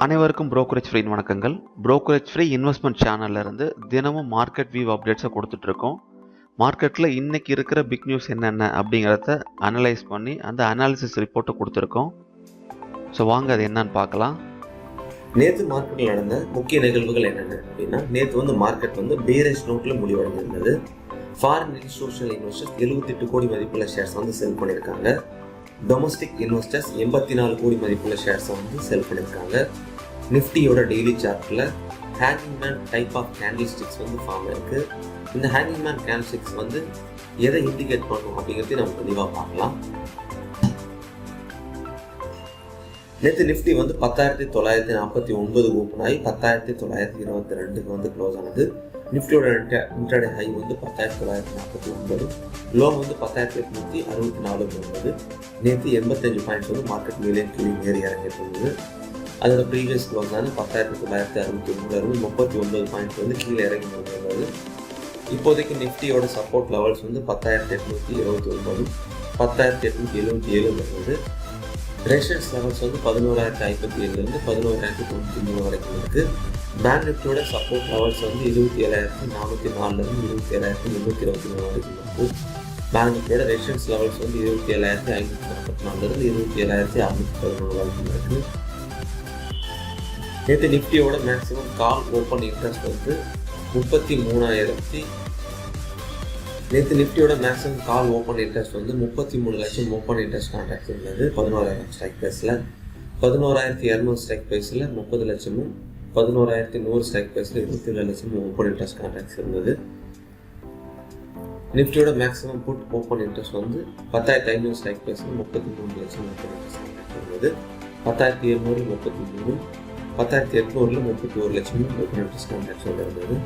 அனைவருக்கும் brokerage free வணக்கங்கள். brokerage free investment சேனல்ல இருந்து தினமும் மார்க்கெட் வியூ அப்டேட்ஸை கொடுத்துட்டு இருக்கோம். மார்க்கெட்டில் இன்னைக்கு இருக்கிற பிக் நியூஸ் என்னென்ன அப்படிங்கிறத அனலைஸ் பண்ணி அந்த அனாலிசிஸ் ரிப்போர்ட்டை கொடுத்துருக்கோம். ஸோ வாங்க அது என்னன்னு பார்க்கலாம். நேற்று மார்க்கெட்டில் நடந்த முக்கிய நிகழ்வுகள் என்னென்ன அப்படின்னா, நேற்று மார்க்கெட் பேரிஷ் நோட்டில் முடிவடைந்திருந்தது. ஃபாரின் இன்ஸ்டிடியூஷனல் இன்வெஸ்டர்ஸ் 78 கோடி மதிப்புள்ள ஷேர்ஸ் செல் பண்ணியிருக்காங்க. டொமஸ்டிக் இன்வெஸ்டர்ஸ் 84 கோடி மதிப்புள்ள ஷேர்ஸை செல் பண்ணியிருக்காங்க. நிஃப்டியோட டெய்லி சார்ட்டில் hanging man type of candle sticks form இருக்கு. இந்த ஹேங்கிங் மேன் கேண்டில் ஸ்டிக்ஸ் எதை இண்டிகேட் பண்ணும் அப்படிங்கிறதையும் நம்ம தெளிவாக பார்க்கலாம். நேற்று நிஃப்டி 10,949 ஓப்பன் ஆகி 10,922 க்ளோஸ் ஆனது. நிஃப்டியோட இன்ட்ராடே ஹை 10,949, லோ 10,864 இருந்தது. நேற்று 85 பாயிண்ட்ஸ் மார்க்கெட் மேலே கீழே ஏறி இறங்கிட்டு இருந்தது. அதோட ப்ரீவியஸ் க்ளோஸ் 10,963 39 பாயிண்ட்ஸ் கீழே இறங்கி இருந்தது. இப்போதைக்கு நிஃப்டியோட சப்போர்ட் லெவல்ஸ் 10,829, 10,877 இருந்தது. ரெசிஸ்டன்ஸ் லெவல்ஸ் 11,057 11,093 வரைக்கும் இருக்கு. பேங்க் நிஃப்டியோட சப்போர்ட் லெவல்ஸ் 27,404 27,823 வரைக்கும் இருக்கு. பேங்க் நிஃப்டியோட ரெசிஸ்டன்ஸ் லெவல்ஸ் 27,544 27,611 வரைக்கும் இருக்கு. நேற்று நிஃப்டியோட மேக்ஸிமம் கால் ஓப்பன் இன்ட்ரெஸ்ட் 33,000. நேற்று நிஃப்டியோட மேக்ஸிமம் கால் ஓப்பன் இன்ட்ரெஸ்ட் 33 லட்சம் ஓப்பன் இன்ட்ரெஸ்ட் கான்ட்ராக்ட் இருந்தது. 11,000 ஸ்ட்ரைக் ப்ரைஸில் 11,200 ஸ்ட்ரைக் ப்ரைஸில் 30 லட்சமும் 11,100 ஸ்ட்ரைக் ப்ரைஸில் 27 லட்சமும் ஓப்பன் இன்ட்ரெஸ்ட் கான்ட்ராக்ட்ஸ் இருந்தது. நிஃப்டியோட maximum put open interest 10,500 strike ப்ரைஸில் 33 லட்சம் ஓப்பன் இன்ட்ரெஸ்ட் கான்ட்ராக்ட் இருந்தது. 10,700 33, 10,800 31 லட்சமும் ஓப்பன் இன்ட்ரெஸ்ட் கான்ட்ராக்ட்ஸ் இருந்தது.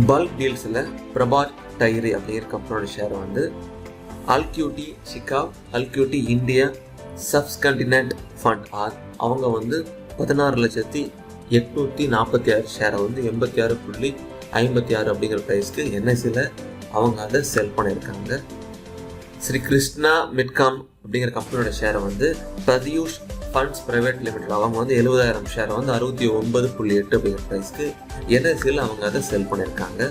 பல்க் டீல்ஸில் பிரபாட் டைரி அப்படிங்கிற கம்பெனியோட ஷேர் அல்கியூட்டி சிகாவ் அல்கியூட்டி இந்தியா சப்ஸ்கண்டினென்ட் ஃபண்ட் அவங்க 16,846 ஷேரை 86.56 அப்படிங்கிற ப்ரைஸ்க்கு என்எஸ்சியில் அவங்க அதை செல் பண்ணியிருக்காங்க. ஸ்ரீ கிருஷ்ணா மிட்காம் அப்படிங்கிற கம்பெனியோட ஷேரை பிரதியூஷ் ஃபண்ட்ஸ் பிரைவேட் லிமிடெட் அவங்க 70,000 ஷேரை 69.8 அப்படிங்கிற ப்ரைஸ்க்கு என்எஸ்சியில் அவங்க அதை செல் பண்ணியிருக்காங்க.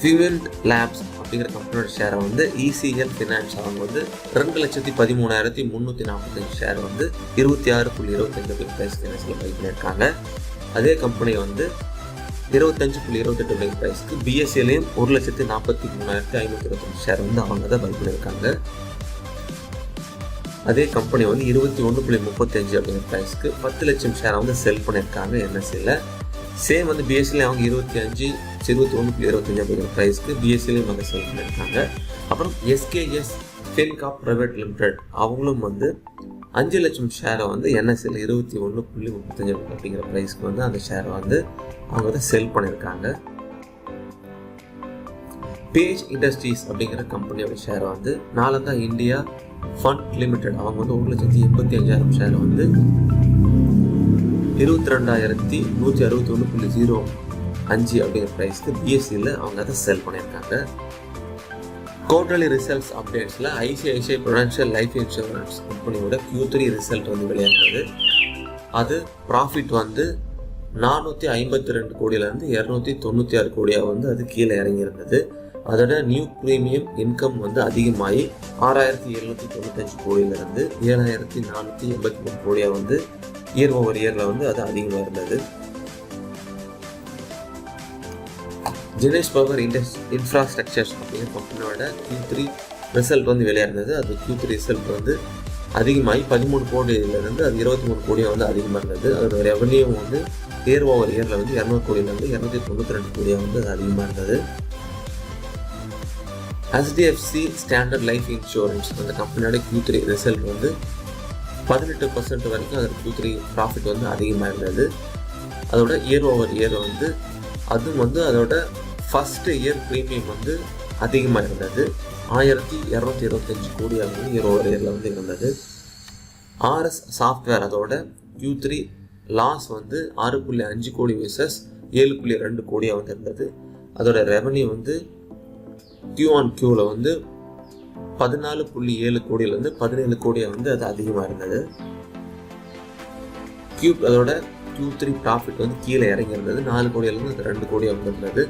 ஃபியூவெண்ட் லேப்ஸ் அப்படிங்கிற கம்பெனியோட ஷேரை இசிஎல் ஃபினான்ஸ் அவங்க 2,13,345 ஷேர் 26.25 அப்படிங்கிற ப்ரைஸ்க்கு என்எஸ்சியில் பை பண்ணியிருக்காங்க. அதே கம்பெனி 25.28 அப்படிங்கிற ப்ரைஸ்க்கு பிஎஸ்சிலையும் 1,43,525 ஷேர் அவங்க அதை பை பண்ணியிருக்காங்க. அதே கம்பெனி 21.35 அப்படிங்கிற ப்ரைஸ்க்கு 10 லட்சம் ஷேரை செல் பண்ணியிருக்காங்க என்எஸ்சியில். சேம் பிஎஸ்சிலையும் அவங்க 21.25 அப்படிங்கிற ப்ரைஸ்க்கு பிஎஸ்சிலையும் அவங்க செல் பண்ணியிருக்காங்க. அப்புறம் எஸ்கேஎஸ் ஃபின்காப் பிரைவேட் லிமிடெட் அவங்களும் 5 லட்சம் ஷேரை என்எஸ்சியில் 21.35 அப்படிங்கிற ப்ரைஸ்க்கு அந்த ஷேரை அவங்க செல் பண்ணியிருக்காங்க. பேஜ் இண்டஸ்ட்ரீஸ் அப்படிங்கிற கம்பெனியோட ஷேரை நாலந்தா இந்தியா ஃபண்ட் லிமிடெட் அவங்க 1,85,000 ஷேர் 22,161.05 அப்படிங்கிற ப்ரைஸ்க்கு பிஎஸ்சியில் அவங்க அதை செல் பண்ணியிருக்காங்க. குவார்டர்லி ரிசல்ட்ஸ் அப்டேட்ஸில் ஐசிஐசிஐ ப்ரூடென்ஷியல் லைஃப் இன்சூரன்ஸ் கம்பெனியோட Q3 ரிசல்ட் வெளியானது. அது ப்ராஃபிட் 452 கோடியிலேருந்து 296 கோடியாக அது கீழே இறங்கியிருந்தது. அதோட நியூ ப்ரீமியம் இன்கம் அதிகமாகி 6,795 கோடியிலிருந்து 7,483 கோடியாக இயர் ஓவர் இயரில் அது அதிகமாக இருந்தது. ஜெனேஷ் பவர் இன்ஃப்ராஸ்ட்ரக்சர்ஸ் அப்படிங்கிற கம்பெனியோட Q3 ரிசல்ட் வெளியானது. அது Q3 ரிசல்ட் அதிகமாகி 13 கோடியிலிருந்து அது 23 கோடியாக அதிகமாக இருந்தது. அதோட ரெவன்யூ இயர் ஓவர் இயரில் 200 கோடியிலிருந்து 292 கோடியாக அது அதிகமாக இருந்தது. HDFC ஸ்டாண்டர்ட் லைஃப் இன்சூரன்ஸ் அந்த கம்பெனியோட Q3 ரிசல்ட் 18% வரைக்கும் அதோட Q3 ப்ராஃபிட் அதிகமாக இருந்தது. அதோட இயர் ஓவர் இயர் அதுவும் அதோட ஃபர்ஸ்ட் இயர் ப்ரீமியம் அதிகமாக இருந்தது. 1,225 கோடியாக இயர் ஓவர் இயரில் இருந்தது. RS சாஃப்ட்வேர் அதோட Q3 லாஸ் 6.5 கோடி விசஸ் 7.2 கோடியாக இருந்தது. அதோட ரெவன்யூ Q on Qல 14.7 கோடியிலேருந்து 17 கோடியாக வந்து அது அதிகமாக இருந்தது. அதோட Q3 ப்ராஃபிட் வந்து கீழே இறங்கி இருந்தது. 4 கோடியிலேருந்து அது 2 கோடியாக வந்து இருந்தது.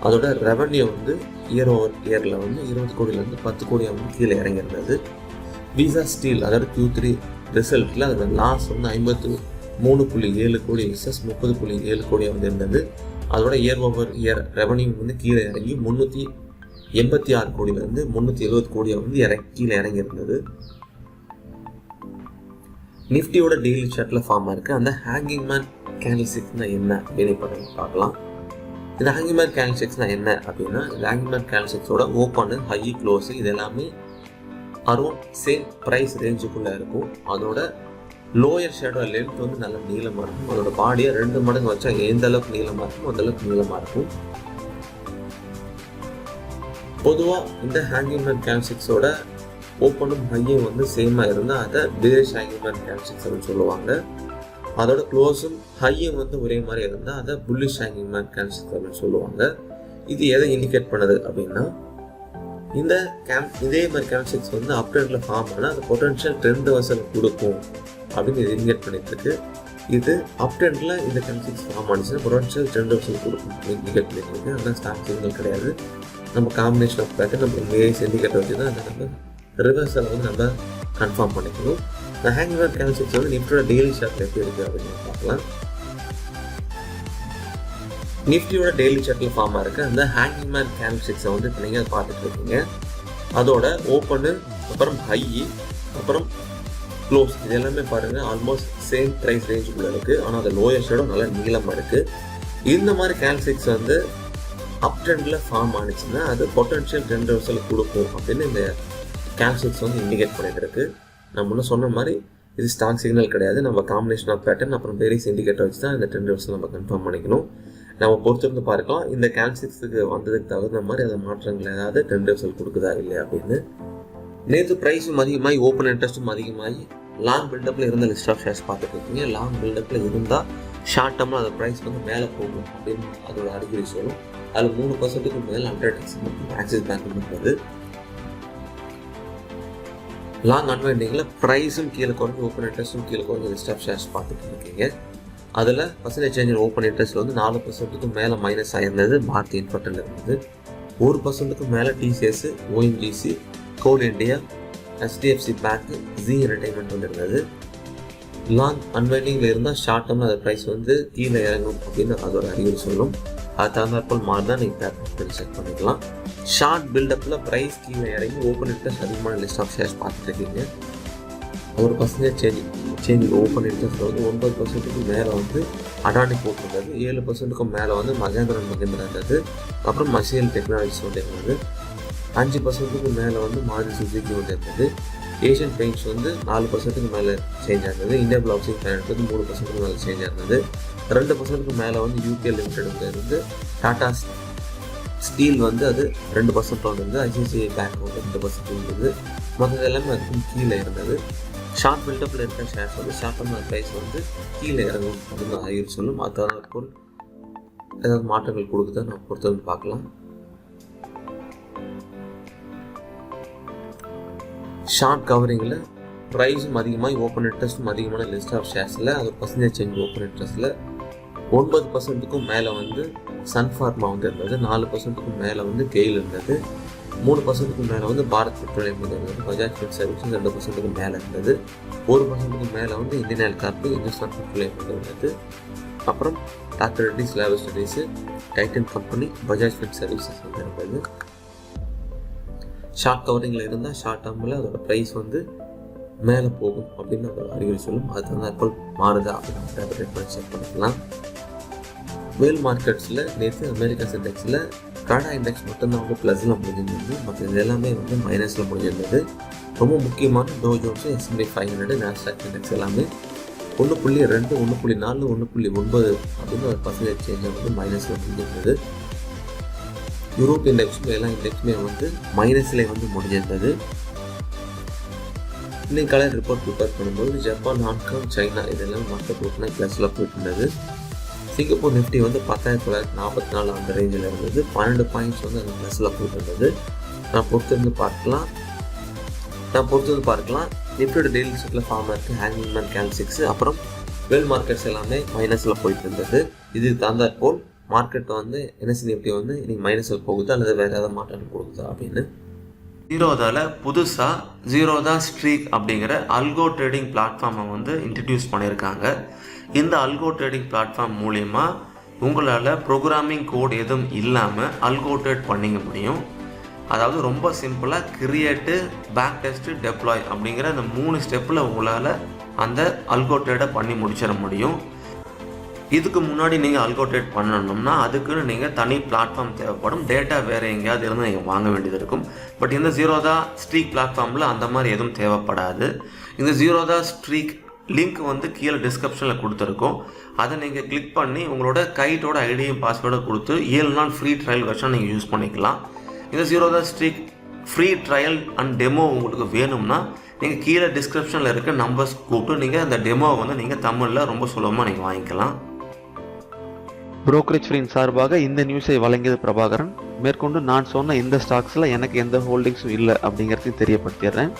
அதோட ரெவன்யூ வந்து இயர் ஓவர் இயரில் வந்து 20 கோடியிலேருந்து 10 கோடியாக வந்து கீழே இறங்கி இருந்தது. விசா ஸ்டீல் அதோட Q3 ரிசல்ட்டில் அதோட லாஸ் வந்து 53.7 கோடி விசஸ் 30.7 கோடியாக வந்து இருந்தது. அதோட இயர் ஓவர் இயர் ரெவன்யூ வந்து கீழே இறங்கி 386 கோடியிலேருந்து 370 கோடியாக வந்து கீழே இறங்கி இருந்தது. நிஃப்டியோட டெய்லி சார்ட்டில் ஃபார்ம் ஆயிருக்கு. அந்த ஹேங்கிங் மேன் கேண்டில் ஸ்டிக்ஸ்னா என்ன அப்படின்னு பார்க்கலாம். இந்த ஹேங்கிங் மேன் கேண்டில் ஸ்டிக்ஸ்னா என்ன அப்படின்னா, இந்த ஹேங்கிங் மேன் கேண்டில் ஸ்டிக்ஸோட ஓப்பனு, ஹை, க்ளோஸு இது எல்லாமே அரௌண்ட் சேம் ப்ரைஸ் ரேஞ்சுக்குள்ளே இருக்கும். அதோட லோயர் ஷேடோ லென்த் வந்து நல்ல நீளமாக இருக்கும். அதோட பாடியை 2 மடங்கு வச்சா எந்த அளவுக்கு நீளமாக இருக்கும் அந்த அளவுக்கு நீளமாக இருக்கும். பொதுவாக இந்த ஹேங்கிங் மேன் கேண்டில் ஸ்டிக்ஸோட ஓப்பனும் ஹையும் வந்து சேமாக இருந்தால் அதை bearish hanging man candle sticks அப்படின்னு சொல்லுவாங்க. அதோட க்ளோஸும் ஹையும் வந்து ஒரே மாதிரி இருந்தால் அதை bullish hanging man candle sticks அப்படின்னு சொல்லுவாங்க. இது எதை இண்டிகேட் பண்ணுது அப்படின்னா, இதே மாதிரி கேண்டில் ஸ்டிக்ஸ் வந்து அப் ட்ரெண்டில் ஃபார்ம் ஆனால் அது பொட்டன்ஷியல் ட்ரெண்ட் ரிவர்சல் கொடுக்கும் அப்படின்னு இது இண்டிகேட் பண்ணிட்டு இருக்கு. இது அப் ட்ரெண்டில் இந்த கேண்டில் ஸ்டிக்ஸ் ஃபார்ம் ஆனிச்சுன்னா பொட்டன்ஷியல் ட்ரெண்ட் ரிவர்சல் கொடுக்கும் அப்படின்னு இண்டிகேட் பண்ணிட்டு இருக்கு. ஆனால் ஸ்டாக் சிக்னல் கிடையாது. நம்ம காம்பினேஷன் ஆஃப் பேட்டர் நம்ம வேரியஸ் இண்டிகேட்டர் வச்சு தான் நம்ம ரிவர்சலை வந்து நம்ம கன்ஃபார்ம் பண்ணிக்கணும். இந்த ஹேங்கிங் மேன் கேண்டில் ஸ்டிக்ஸ் வந்து நிஃப்டியோட டெய்லி சார்ட் எப்படி இருக்குது அப்படின்னு பார்க்கலாம். நிஃப்டியோட டெய்லி சார்ட்டில் ஃபார்ம் ஆயிருக்கு. அந்த ஹேங்கிங் மேன் கேண்டில் ஸ்டிக்ஸை வந்து இப்போ நீங்கள் பார்த்துட்டு இருக்கீங்க. அதோட ஓப்பனு, அப்புறம் ஹை, அப்புறம் க்ளோஸ் இது எல்லாமே பாருங்கள் ஆல்மோஸ்ட் சேம் ப்ரைஸ் ரேஞ்சுக்குள்ளே இருக்குது. ஆனால் அது லோயர் ஷேடும் நல்லா நீளமாக இருக்குது. இந்த மாதிரி கேண்டில் ஸ்டிக்ஸ் வந்து அப் ட்ரெண்டில் ஃபார்ம் ஆனிச்சுன்னா அது பொட்டன்ஷியல் ட்ரெண்ட் ரிவர்சல் கொடுக்கும் அப்படின்னு இந்த கேண்டில் ஸ்டிக்ஸ் வந்து இண்டிகேட் பண்ணிட்டு இருக்கு. நம்ம முன்ன சொன்ன மாதிரி இது ஸ்டாக் சிக்னல் கிடையாது. நம்ம காம்பினேஷன் ஆஃப் பேட்டர்ன் அப்புறம் வேரியஸ் இண்டிகேட்டர் வச்சு தான் இந்த ட்ரெண்ட் ரிவர்சல் நம்ம கன்ஃபார்ம் பண்ணிக்கணும். நம்ம பொறுத்திருந்து பார்க்கலாம் இந்த கேண்டில் ஸ்டிக்ஸுக்கு வந்ததுக்கு தகுந்த மாதிரி அதை மாற்றங்கள் ஏதாவது ட்ரெண்ட் ரிவர்சல் கொடுக்குதா இல்லையா அப்படின்னு. நேற்று ப்ரைஸும் அதிகமாகி ஓப்பன் இன்ட்ரெஸ்ட்டும் அதிகமாகி லாங் பில்டப்பில் இருந்த லிஸ்ட் ஆஃப் ஷேர்ஸ் பார்த்துட்டு இருக்கீங்க. லாங் பில்டப்பில் இருந்தால் ஷார்ட் டேர்மில் அந்த ப்ரைஸ் வந்து மேலே போகும் அப்படின்னு அதோட அறிகுறி சொல்லும். அதில் 3% மேலே அண்டர்டெக்ஸ் மற்றும் ஆக்சிஸ் பேங்க் இருக்கிறது. லாங் அன்வைண்டிங்கில் ப்ரைஸும் கீழே குறைஞ்சி ஓப்பன் இன்ட்ரெஸ்ட்டும் கீழே குறைஞ்ச லிஸ்ட் ஆஃப் ஷேர்ஸ் பார்த்துட்டு இருக்கீங்க. அதில் பர்சன்டேஜ் சேஞ்ச் ஓப்பன் இன்ட்ரெஸ்ட்டில் வந்து 4% மேலே மைனஸ் ஆயிருந்தது பாரதி இன்ஃபர்டில் இருந்தது. 1% மேலே TCS, ONGC, Coal India, HDFC bank, Zee Entertainment வந்து இருந்தது. லாங் அன்வைண்டிங்கில் இருந்தால் ஷார்ட் டேர்மில் அந்த ப்ரைஸ் வந்து கீழே இறங்கும் அப்படின்னு அதோட அறிகுறி சொல்லும். அது தகுந்தாற்போல் மாறி தான் நீங்கள் பேப்பர் பண்ணி செக் பண்ணிக்கலாம். ஷார்ட் பில்டப்பில் ப்ரைஸ் கீழே இறங்கி ஓப்பன் இன்ட்ரெஸ்ட் அதிகமான லிஸ்ட் ஆஃப் ஷேர்ஸ் பார்த்துட்டு இருக்கீங்க. ஒரு பர்சன்டேஜ் சேஞ்ச் ஓப்பன் இன்ட்ரெஸ்ட்டில் வந்து 9% மேலே வந்து அடானி போட்டிருந்தது. 7% மேலே வந்து மகேந்திரன் இருந்தது. அப்புறம் மசியல் டெக்னாலஜிஸ் வந்து இருந்தது. 5% மேலே வந்து மாருதி சுசுகி வந்து இருந்தது. ஏஷியன் பெயிண்ட்ஸ் வந்து 4% மேலே சேஞ்ச் ஆயிருந்தது. இந்தியா ஹவுசிங் ஃபைனான்ஸ் வந்து 3% மேலே சேஞ்ச் ஆயிருந்தது. 2% மேலே வந்து யூபிஎல் லிமிடெட் வந்து இருந்து. டாடா ஸ்டீல் வந்து அது 2% இருந்தது. ஐசிஐசிஐ பேங்க் வந்து 2% இருந்தது. மற்றது எல்லாமே அதுக்கும் கீழே இருந்தது. ஷார்ட் பில்டப்பில் இருக்கிற ஷேர்ஸ் வந்து ஷார்ட் டேர்ம் ப்ரைஸ் வந்து கீழே இறங்கும் அப்படின்னு அறிகுறி சொல்லும். அதனால போல் ஏதாவது மாற்றங்கள் கொடுக்குதா நம்ம பொறுத்து வந்து பார்க்கலாம். ஷார்ட் கவரிங்கில் ப்ரைஸும் அதிகமாக ஓப்பன் இன்ட்ரெஸ்ட்டும் அதிகமான லிஸ்ட் ஆஃப் ஷேர்ஸில் அது பர்சன்டேஜ் சேஞ்ச் ஓப்பன் இன்ட்ரெஸ்ட்டில் 9%க்கும் மேலே வந்து சன்ஃபார்மா வந்து இருந்தது. 4%க்கும் மேலே வந்து கெயில் இருந்தது. 3%க்கும் மேலே வந்து பாரத் பெட்ரோலியம் வந்து இருந்தது. பஜாஜ் ஃபின் சர்வீஸ் 2%க்கும் மேலே இருந்தது. 1%க்கும் மேலே வந்து Indian Oil Corp, Hindustan petroleum வந்து இருந்தது. அப்புறம் doctor Reddy's laboratories, Titan company, Bajaj fin services வந்து இருந்தது. ஷார்ட் கவரிங்கில் இருந்தால் ஷார்ட் டேர்மில் அதோட ப்ரைஸ் வந்து மேலே போகும் அப்படின்னு அதோட அறிகுறி சொல்லும். அது தகுந்தாற்போல் மாறுதா அப்படின்னு செக் பண்ணிக்கலாம். வேல் மார்க்கெட்ஸில் நேற்று அமெரிக்கா சென்டெக்ஸில் கனடா இண்டெக்ஸ் மட்டும்தான் வந்து ப்ளஸில் முடிஞ்சிருந்தது. மற்ற இது எல்லாமே வந்து மைனஸில் முடிஞ்சிருந்தது. ரொம்ப முக்கியமான to Jones, S&P 500, Nasdaq index எல்லாமே 1.2, 1.4, 1.9 அப்படின்னு ஒரு பர்சன்டேஜ் சேஞ்சாக வந்து மைனஸில் முடிஞ்சிருந்தது. யூரோப் இண்டெக்ஸும் எல்லா இண்டெக்ஸுமே வந்து மைனஸில் வந்து முடிஞ்சிருந்தது. இன்னைக்கு காலையில் ரிப்போர்ட் ப்ரிப்பேர் பண்ணும்போது ஜப்பான், ஹாங்காங், சைனா இதெல்லாம் மார்க்கெட் ஓப்பனாக ப்ளஸில் போயிட்டு இருந்தது. சிங்கப்பூர் நிஃப்டி வந்து 10,944 அந்த ரேஞ்சில் இருந்தது. 12 பாயிண்ட்ஸ் வந்து அந்த ப்ளஸில் போயிட்டு இருந்தது. நான் பொறுத்திருந்து பார்க்கலாம். நான் பொறுத்தது பார்க்கலாம். நிஃப்டியோட டெய்லி சார்ட்டில் ஃபார்ம் இருக்குது, ஹேங்கிங் மேன் கேண்டில்ஸ்டிக்ஸ், அப்புறம் வேர்ல்ட் மார்க்கெட்ஸ் எல்லாமே மைனஸில் போயிட்டு இருந்தது. இது தந்தாற்போல் மார்க்கெட் வந்து NSE நிஃப்டி வந்து இன்னைக்கு மைனஸில் போகுது அல்லது வேறு ஏதாவது மாற்றம் கொடுக்குதா அப்படின்னு. ஜீரோதாவில் புதுசாக ஜீரோதா ஸ்ட்ரீக் அப்படிங்கிற அல்கோ ட்ரேடிங் பிளாட்ஃபார்மை வந்து இன்ட்ரடியூஸ் பண்ணியிருக்காங்க. இந்த அல்கோ ட்ரேடிங் பிளாட்ஃபார்ம் மூலிமா உங்களால் ப்ரோக்ராமிங் கோட் எதுவும் இல்லாமல் அல்கோ ட்ரேட் பண்ணிக்க முடியும். அதாவது ரொம்ப சிம்பிளாக கிரியேட்டு, பேக் டெஸ்ட்டு, டெப்ளாய் அப்படிங்கிற அந்த 3 ஸ்டெப்பில் உங்களால் அந்த அல்கோ ட்ரேடை பண்ணி முடிச்சிட முடியும். இதுக்கு முன்னாடி நீங்கள் அல்கோ ட்ரேட் பண்ணணும்னா அதுக்குன்னு நீங்கள் தனி பிளாட்ஃபார்ம் தேவைப்படும். டேட்டா வேறு எங்கேயாவது இருந்து நீங்கள் வாங்க வேண்டியது இருக்கும். பட் இந்த ஜீரோதா ஸ்ட்ரீக் பிளாட்ஃபார்மில் அந்த மாதிரி எதுவும் தேவைப்படாது. இந்த ஜீரோதா ஸ்ட்ரீக் லிங்க் வந்து கீழே டிஸ்கிரிப்ஷனில் கொடுத்துருக்கோம். அதை நீங்கள் கிளிக் பண்ணி உங்களோட கைட்டோட ஐடியும் பாஸ்வேர்டை கொடுத்து 7 நாள் ஃப்ரீ ட்ரையல் வெர்ஷன் நீங்கள் யூஸ் பண்ணிக்கலாம். இந்த Zerodha streak free trial and demo உங்களுக்கு வேணும்னா நீங்கள் கீழே டிஸ்கிரிப்ஷனில் இருக்க நம்பர்ஸ் கூப்பிட்டு நீங்கள் அந்த டெமோவை வந்து நீங்கள் தமிழில் ரொம்ப சுலபமாக நீங்கள் வாங்கிக்கலாம். புரோக்கரேஜ் ஃப்ரீயின் சார்பாக இந்த நியூஸை வழங்கியது பிரபாகரன். மேற்கொண்டு நான் சொன்ன இந்த ஸ்டாக்ஸில் எனக்கு எந்த ஹோல்டிங்ஸும் இல்லை அப்படிங்கிறதையும் தெரியப்படுத்திடுறேன்.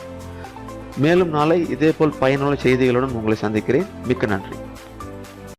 மேலும் நாளை இதேபோல் பயனுள்ள செய்திகளுடன் உங்களை சந்திக்கிறேன். மிக்க நன்றி.